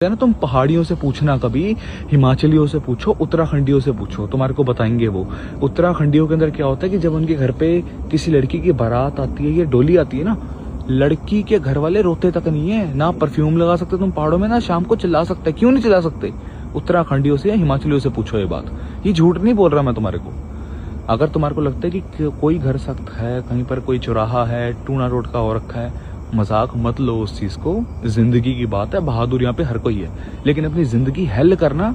है ना, तुम पहाड़ियों से पूछना, कभी हिमाचलियों से पूछो, उत्तराखंडियों से पूछो, तुम्हारे को बताएंगे वो। उत्तराखंडियों के अंदर क्या होता है कि जब उनके घर पे किसी लड़की की बारात आती है या डोली आती है ना, लड़की के घर वाले रोते तक नहीं है। ना परफ्यूम लगा सकते तुम पहाड़ों में, ना शाम को चिल्ला सकते। क्यों नहीं चिल्ला सकते? उत्तराखंडियों से या हिमाचलियों से पूछो ये बात। ये झूठ नहीं बोल रहा मैं तुम्हारे को। अगर तुम्हारे को लगता है कि कोई घर सख्त है, कहीं पर कोई चौराहा है, टूना रोड का हो रखा है, मजाक मत लो उस चीज को। जिंदगी की बात है, बहादुर यहाँ पे हर कोई है, लेकिन अपनी जिंदगी हेल करना,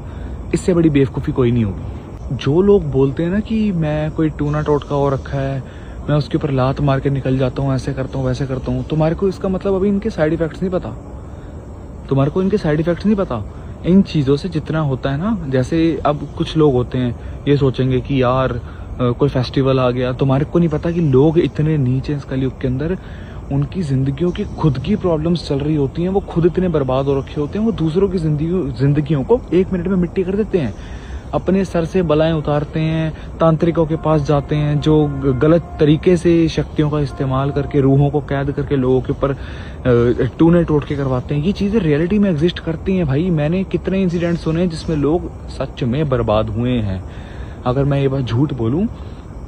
इससे बड़ी बेवकूफी कोई नहीं होगी। जो लोग बोलते हैं ना कि मैं कोई टूना टोटका हो रखा है, मैं उसके ऊपर लात मार के निकल जाता हूँ, ऐसे करता हूँ वैसे करता हूँ, तुम्हारे को इसका मतलब अभी इनके साइड इफेक्ट्स नहीं पता। तुम्हारे को इनके साइड इफेक्ट्स नहीं पता। इन चीजों से जितना होता है ना, जैसे अब कुछ लोग होते हैं ये सोचेंगे कि यार कोई फेस्टिवल आ गया, तुम्हारे को नहीं पता कि लोग इतने नीचे इस कलयुग के अंदर, उनकी जिंदगियों की खुद की प्रॉब्लम्स चल रही होती हैं, वो खुद इतने बर्बाद हो रखे होते हैं, वो दूसरों की जिंदगियों को 1 मिनट में मिट्टी कर देते हैं, अपने सर से बलाएं उतारते हैं, तांत्रिकों के पास जाते हैं जो गलत तरीके से शक्तियों का इस्तेमाल करके, रूहों को कैद करके लोगों के ऊपर टूने टोटके करवाते हैं। ये चीजें रियलिटी में एग्जिस्ट करती हैं भाई। मैंने कितने इंसिडेंट सुने हैं जिसमें लोग सच में बर्बाद हुए हैं। अगर मैं ये बात झूठ बोलूं,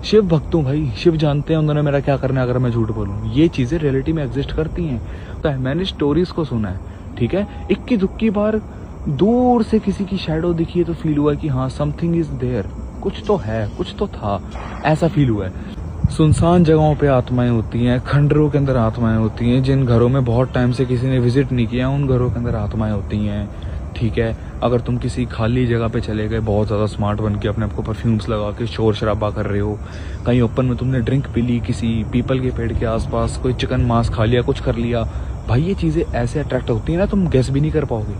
शिव भक्त हूं भाई, शिव जानते हैं उन्होंने मेरा क्या करना है अगर मैं झूठ बोलूं। ये चीजें रियलिटी में एग्जिस्ट करती हैं। तो मैंने स्टोरीज को सुना है, ठीक है, इक्की दुक्की बार दूर से किसी की शैडो दिखी है तो फील हुआ कि हाँ समथिंग इज देयर, कुछ तो है, कुछ तो था, ऐसा फील हुआ है। सुनसान जगहों पे आत्माएं होती हैं, खंडरों के अंदर आत्माएं होती हैं, जिन घरों में बहुत टाइम से किसी ने विजिट नहीं किया उन घरों के अंदर आत्माएं होती हैं, ठीक है। अगर तुम किसी खाली जगह पे चले गए, बहुत ज़्यादा स्मार्ट बन के अपने आपको परफ्यूम्स लगा के शोर शराबा कर रहे हो, कहीं ओपन में तुमने ड्रिंक पी ली, किसी पीपल के पेड़ के आसपास कोई चिकन मांस खा लिया, कुछ कर लिया, भाई ये चीज़ें ऐसे अट्रैक्ट होती हैं ना, तुम गेस भी नहीं कर पाओगे।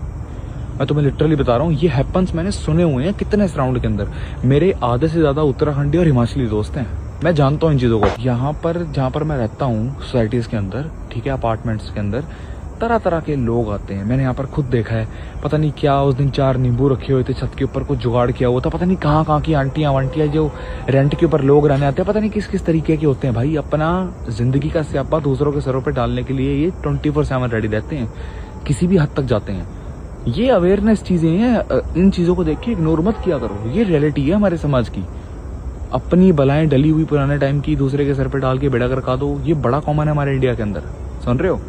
मैं तुम्हें लिटरली बता रहा हूँ, ये हैपन्स मैंने सुने हुए हैं कितने राउंड के अंदर। मेरे आधे से ज़्यादा उत्तराखंडी और हिमाचली दोस्त हैं, मैं जानता हूँ इन चीज़ों को। यहाँ पर जहाँ पर मैं रहता हूँ सोसाइटीज़ के अंदर, ठीक है, अपार्टमेंट्स के अंदर तरह तरह के लोग आते हैं। मैंने यहाँ पर खुद देखा है, पता नहीं क्या उस दिन 4 नींबू रखे हुए थे छत के ऊपर, कुछ जुगाड़ किया हुआ था, पता नहीं कहाँ की आंटियां वांटियां जो रेंट के ऊपर लोग रहने आते हैं, पता नहीं किस किस तरीके के होते हैं भाई। अपना जिंदगी का स्यापा दूसरों के सरों पर डालने के लिए ये 24/7 रेडी रहते हैं, किसी भी हद तक जाते हैं। ये अवेयरनेस चीजें हैं, इन चीजों को देख के इग्नोर मत किया करो। ये रियलिटी है हमारे समाज की। अपनी बलाएं डली हुई पुराने टाइम की दूसरे के सर पे डाल के बेड़ा करका दो, ये बड़ा कॉमन है हमारे इंडिया के अंदर। सुन रहे हो?